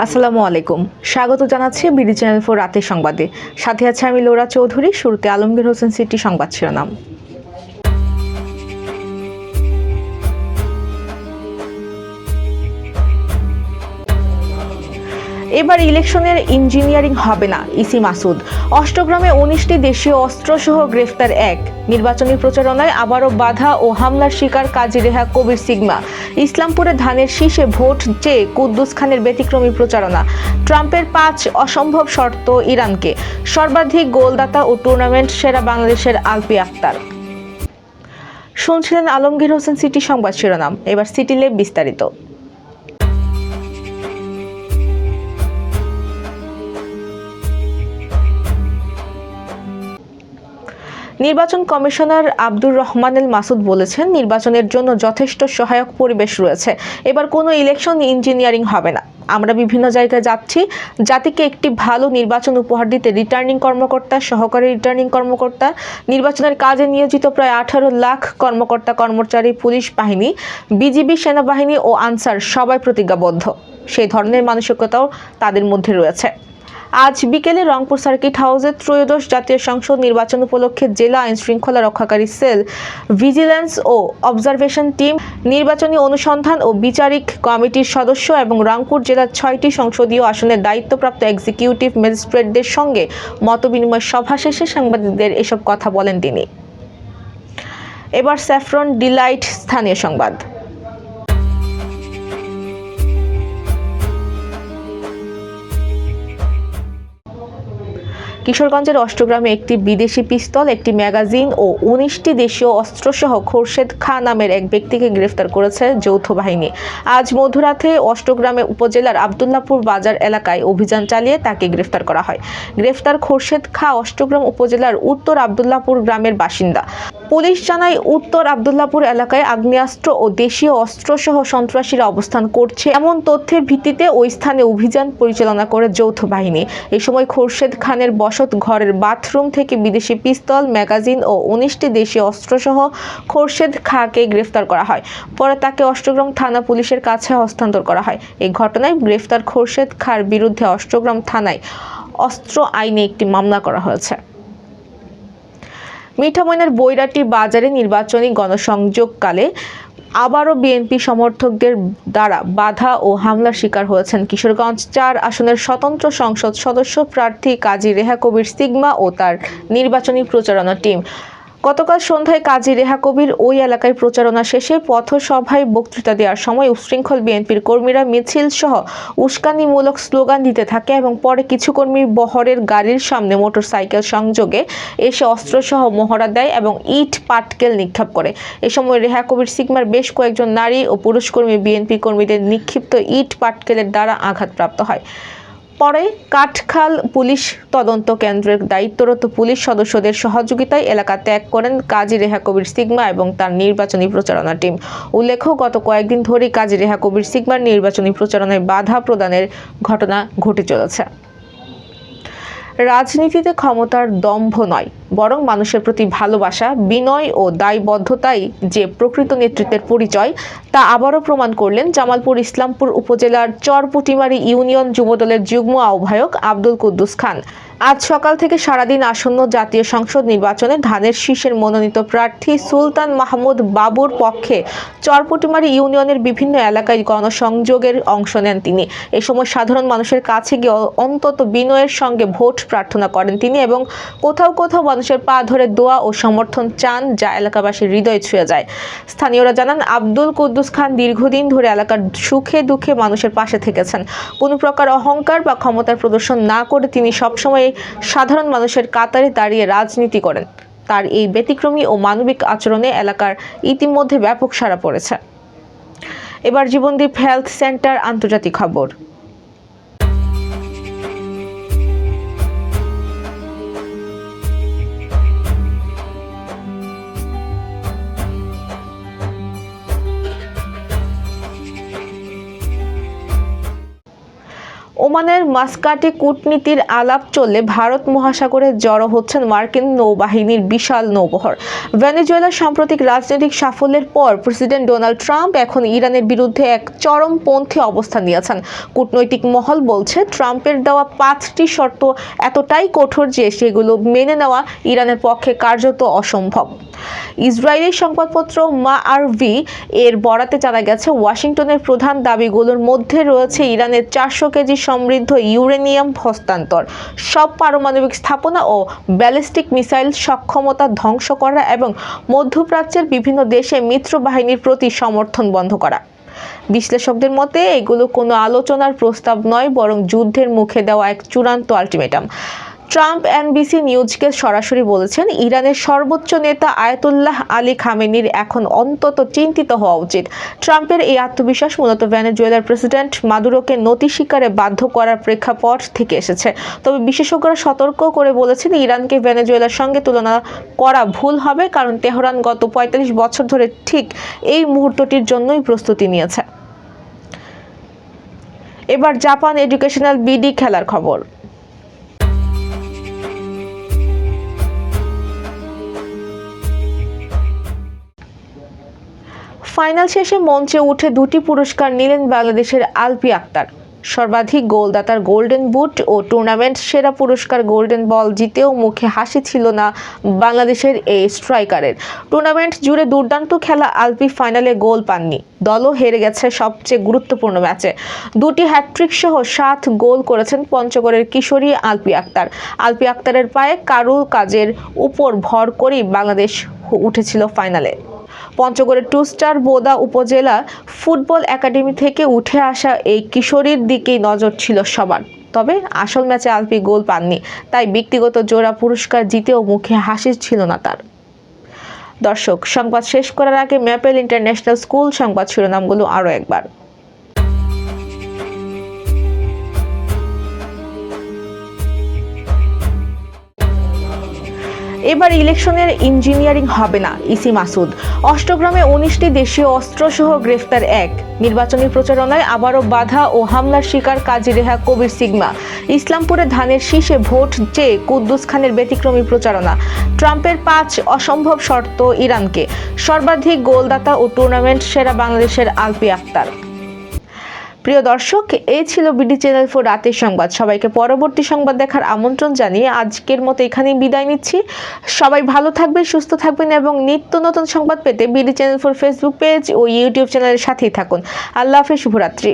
আসসালামু আলাইকুম, স্বাগত জানাচ্ছি বিডি চ্যানেল 4 রাতের সংবাদে। সাথে আছে আমি লোরা চৌধুরী। শুরুতে আলমগীর হোসেন সিটি সংবাদ শিরোনাম। এবার ইলেকশনের ইঞ্জিনিয়ারিং হবে না, ইসি মাসুদ। অষ্টগ্রামে 19টি দেশীয় অস্ত্রসহ গ্রেফতার এক। নির্বাচনী প্রচারণায় আবারও বাধা ও হামলার শিকার কাজী রেহা কবির সিগমা। ইসলামপুরে ধানের শীষে ভোট চেয়ে কুদ্দুস খানের ব্যতিক্রমী প্রচারণা। ট্রাম্পের 5 অসম্ভব শর্ত ইরানকে। সর্বাধিক গোলদাতা ও টুর্নামেন্ট সেরা বাংলাদেশের আলপি আক্তার। শুনছিলেন আলমগীর হোসেন সিটি সংবাদ শিরোনাম। এবার সিটি লেব বিস্তারিত। নির্বাচন কমিশনার আব্দুর রহমান এল মাসুদ বলেছেন, নির্বাচনের জন্য যথেষ্ট সহায়ক পরিবেশ রয়েছে। এবার কোনো ইলেকশন ইঞ্জিনিয়ারিং হবে না। আমরা বিভিন্ন জায়গায় যাচ্ছি জাতিকে একটি ভালো নির্বাচন উপহার দিতে। রিটার্নিং কর্মকর্তা, সহকারী রিটার্নিং কর্মকর্তা, নির্বাচনের কাজে নিয়োজিত প্রায় 18 লাখ কর্মকর্তা কর্মচারী, পুলিশ বাহিনী, বিজিবি, সেনাবাহিনী ও আনসার সবাই প্রতিজ্ঞাবদ্ধ। সেই ধরনের মানসিকতাও তাদের মধ্যে রয়েছে। আজ বিকেলে রংপুর সার্কিট হাউসে ত্রয়োদশ জাতীয় সংসদ নির্বাচন উপলক্ষে জেলা আইন শৃঙ্খলা রক্ষাকারী সেল, ভিজিল্যান্স ও অবজারভেশন টিম, নির্বাচনী অনুসন্ধান ও বিচারিক কমিটির সদস্য এবং রংপুর জেলার 6টি সংসদীয় আসনের দায়িত্বপ্রাপ্ত এক্সিকিউটিভ ম্যাজিস্ট্রেটদের সঙ্গে মতবিনিময় সভা শেষে সাংবাদিকদের এসব কথা বলেন তিনি। এবার স্যাফরন ডিলাইট স্থানীয় সংবাদ। কিশোরগঞ্জের অষ্টগ্রামে একটি বিদেশি পিস্তল, একটি ম্যাগাজিন ও 19টি দেশীয় অস্ত্রসহ খোরশেদ খাঁ নামের এক ব্যক্তিকে গ্রেফতার করেছে যৌথ বাহিনী। আজ মধ্যরাতে অষ্টগ্রামে উপজেলার আবদুল্লাপুর বাজার এলাকায় অভিযান চালিয়ে তাকে গ্রেফতার করা হয়। গ্রেফতার খোরশেদ খাঁ অষ্টগ্রাম উপজেলার উত্তর আবদুল্লাপুর গ্রামের বাসিন্দা। পুলিশ জানায়, উত্তর আবদুল্লাপুর এলাকায় আগ্নেয়াস্ত্র ও দেশীয় অস্ত্রসহ সন্ত্রাসীরা অবস্থান করছে এমন তথ্যের ভিত্তিতে ওই স্থানে অভিযান পরিচালনা করে যৌথ বাহিনী। এই সময় খোরশেদ খানের বসত ঘরের বাথরুম থেকে বিদেশি পিস্তল, ম্যাগাজিন ও 19টি দেশীয় অস্ত্রসহ খোরশেদ খাঁকে গ্রেফতার করা হয়। পরে তাকে অষ্টগ্রাম থানা পুলিশের কাছে হস্তান্তর করা হয়। এই ঘটনায় গ্রেফতার খোরশেদ খাঁর বিরুদ্ধে অষ্টগ্রাম থানায় অস্ত্র আইনে একটি মামলা করা হয়েছে। মিঠামইনের বৈরাটি বাজারে নির্বাচনী গণসংযোগকালে আবারও বিএনপি সমর্থকদের দ্বারা বাধা ও হামলার শিকার হয়েছেন কিশোরগঞ্জ 4 আসনের স্বতন্ত্র সংসদ সদস্য প্রার্থী কাজী রেহা কবির সিগমা ও তার নির্বাচনী প্রচারণা টিম। গতকাল সন্ধ্যায় কাজী রেহা কবির ওই এলাকায় প্রচারণা শেষে পথসভায় বক্তৃতা দেওয়ার সময় উচ্ছৃঙ্খল বিএনপির কর্মীরা মিছিল সহ উস্কানিমূলক স্লোগান দিতে থাকে এবং পরে কিছু কর্মী বহরের গাড়ির সামনে মোটরসাইকেল সংযোগে এসে অস্ত্রসহ মহড়া দেয় এবং ইট পাটকেল নিক্ষেপ করে। এ সময় রেহা কবির সিগমার বেশ কয়েকজন নারী ও পুরুষ কর্মী বিএনপি কর্মীদের নিক্ষিপ্ত ইট পাটকেলের দ্বারা আঘাতপ্রাপ্ত হয়। পরে কাঠখাল পুলিশ তদন্ত কেন্দ্রের দায়িত্বরত পুলিশ সদস্যদের সহযোগিতায় এলাকা ত্যাগ করেন কাজী রেহা কবির সিগমা এবং তার নির্বাচনী প্রচারণা টিম। উল্লেখ্য, গত কয়েকদিন ধরেই কাজী রেহা কবির সিগমার নির্বাচনী প্রচারণায় বাধা প্রদানের ঘটনা ঘটে চলেছে। রাজনীতিতে ক্ষমতার দম্ভ নয়, বরং মানুষের প্রতি ভালোবাসা, বিনয় ও দায়বদ্ধতাই যে প্রকৃত নেতৃত্বের পরিচয়, তা আবারও প্রমাণ করলেন জামালপুর ইসলামপুর উপজেলার চরপুটিমারি ইউনিয়ন যুবদলের যুগ্ম আহ্বায়ক আব্দুল কুদ্দুস খান। আজ সকাল থেকে সারাদিন আসন্ন জাতীয় সংসদ নির্বাচনে ধানের শীষের মনোনীত প্রার্থী সুলতান মাহমুদ বাবুর পক্ষে চরপুটিমারি ইউনিয়নের বিভিন্ন এলাকায় গণসংযোগের অংশ নেন তিনি। এ সময় সাধারণ মানুষের কাছে গিয়ে অন্তত বিনয়ের সঙ্গে ভোট প্রার্থনা করেন তিনি এবং কোথাও কোথাও মানুষের পা ধরে দোয়া ও সমর্থন চান, যা এলাকাবাসীর হৃদয় ছুঁয়ে যায়। স্থানীয়রা জানান, আব্দুল কুদ্দুস খান দীর্ঘদিন ধরে এলাকার সুখে দুঃখে মানুষের পাশে থেকেছেন। কোনো প্রকার অহংকার বা ক্ষমতার প্রদর্শন না করে তিনি সবসময় সাধারণ মানুষের কাতারে দাঁড়িয়ে রাজনীতি করেন। তার এই ব্যতিক্রমী ও মানবিক আচরণে এলাকার ইতিমধ্যে ব্যাপক সাড়া পড়েছে। এবার জীবনদীপ হেলথ সেন্টার আন্তর্জাতিক খবর। ওমানের মাস্কাটে কূটনীতির আলাপ চললে ভারত মহাসাগরে জড়ো হচ্ছেন মার্কিন নৌবাহিনীর বিশাল নৌবহর। ভেনেজুয়েলার সাম্প্রতিক রাজনৈতিক সাফল্যের পর প্রেসিডেন্ট ডোনাল্ড ট্রাম্প এখন ইরানের বিরুদ্ধে এক চরমপন্থী অবস্থান নিয়েছেন। কূটনৈতিক মহল বলছে, ট্রাম্পের দেওয়া 5টি শর্ত এতটাই কঠোর যে সেগুলো মেনে নেওয়া ইরানের পক্ষে কার্যত অসম্ভব। ইসরায়েলি সংবাদপত্র মাআরভি এর বরাতে জানা গেছে, ওয়াশিংটনের প্রধান দাবিগুলোর মধ্যে রয়েছে ইরানের 400 কেজি সমৃদ্ধ ইউরেনিয়াম হস্তান্তর, সব পারমাণবিক স্থাপনা ও ব্যালিস্টিক মিসাইল সক্ষমতা ধ্বংস করা এবং মধ্যপ্রাচ্যের বিভিন্ন দেশে মিত্র বাহিনীর প্রতি সমর্থন বন্ধ করা। বিশ্লেষকদের মতে এগুলো কোনো আলোচনার প্রস্তাব নয়, বরং যুদ্ধের মুখে দেওয়া এক চূড়ান্ত আলটিমেটাম। ট্রাম্প এনবিসি নিউজকে সরাসরি বলেছেন, ইরানের সর্বোচ্চ নেতা আয়াতুল্লাহ আলী খামেনির এখন অন্তত চিন্তিত হওয়া উচিত। ট্রাম্পের এই আত্মবিশ্বাস মূলত ভেনেজুয়েলার প্রেসিডেন্ট মাদুরোকে নতি স্বীকারে বাধ্য করার প্রেক্ষাপট থেকে এসেছে। তবে বিশেষজ্ঞরা সতর্ক করে বলেছেন, ইরানকে ভেনেজুয়েলার সঙ্গে তুলনা করা ভুল হবে, কারণ তেহরান গত 45 বছর ধরে ঠিক এই মুহূর্তটির জন্যই প্রস্তুতি নিয়েছে। এবার জাপান এডুকেশনাল বিডি খেলার খবর। ফাইনাল শেষে মঞ্চে উঠে 2টি পুরস্কার নিলেন বাংলাদেশের আলপি আক্তার। সর্বাধিক গোলদাতার গোল্ডেন বুট ও টুর্নামেন্ট সেরা পুরস্কার গোল্ডেন বল জিতেও মুখে হাসি ছিল না বাংলাদেশের এই স্ট্রাইকারের। টুর্নামেন্ট জুড়ে দুর্দান্ত খেলা আলপি ফাইনালে গোল পাননি। দলও হেরে গেছে সবচেয়ে গুরুত্বপূর্ণ ম্যাচে। 2টি হ্যাটট্রিক সহ 7 গোল করেছেন পঞ্চগড়ের কিশোরী আলপি আক্তার। আলপি আক্তারের পায়ে কারুকাজের উপর ভর করেই বাংলাদেশ উঠেছিল ফাইনালে। পঞ্চগড়ের 2 স্টার বোদা উপজেলা ফুটবল একাডেমি থেকে উঠে আসা এই কিশোরীর দিকেই নজর ছিল সবার। তবে আসল ম্যাচে আলপি গোল পাননি, তাই ব্যক্তিগত জোড়া পুরস্কার জিতেও মুখে হাসি ছিল না তার। দর্শক, সংবাদ শেষ করার আগে ম্যাপেল ইন্টারন্যাশনাল স্কুল সংবাদ শিরোনামগুলো আরও একবার। এবার ইলেকশনের ইঞ্জিনিয়ারিং হবে না, ইসি মাসুদ। অষ্টগ্রামে 19টি দেশীয় অস্ত্রসহ গ্রেফতার 1। নির্বাচনী প্রচারণায় আবারও বাধা ও হামলার শিকার কাজী রেহা কবির সিগমা। ইসলামপুরে ধানের শীষে ভোট চেয়ে কুদ্দুস খানের ব্যতিক্রমী প্রচারণা। ট্রাম্পের 5 অসম্ভব শর্ত ইরানকে। সর্বাধিক গোলদাতা ও টুর্নামেন্ট সেরা বাংলাদেশের আলপি আক্তার। প্রিয় দর্শক, এই ছিল বিডি চ্যানেল 4 রাতের সংবাদ। সবাইকে পরবর্তী সংবাদ দেখার আমন্ত্রণ জানিয়ে আজকের মতো এখানেই বিদায় নিচ্ছি। সবাই ভালো থাকবেন, সুস্থ থাকবেন এবং নিত্য নতুন সংবাদ পেতে বিডি চ্যানেল 4 ফেসবুক পেজ ও ইউটিউব চ্যানেলের সাথেই থাকুন। আল্লাহ হাফেজ, শুভরাত্রি।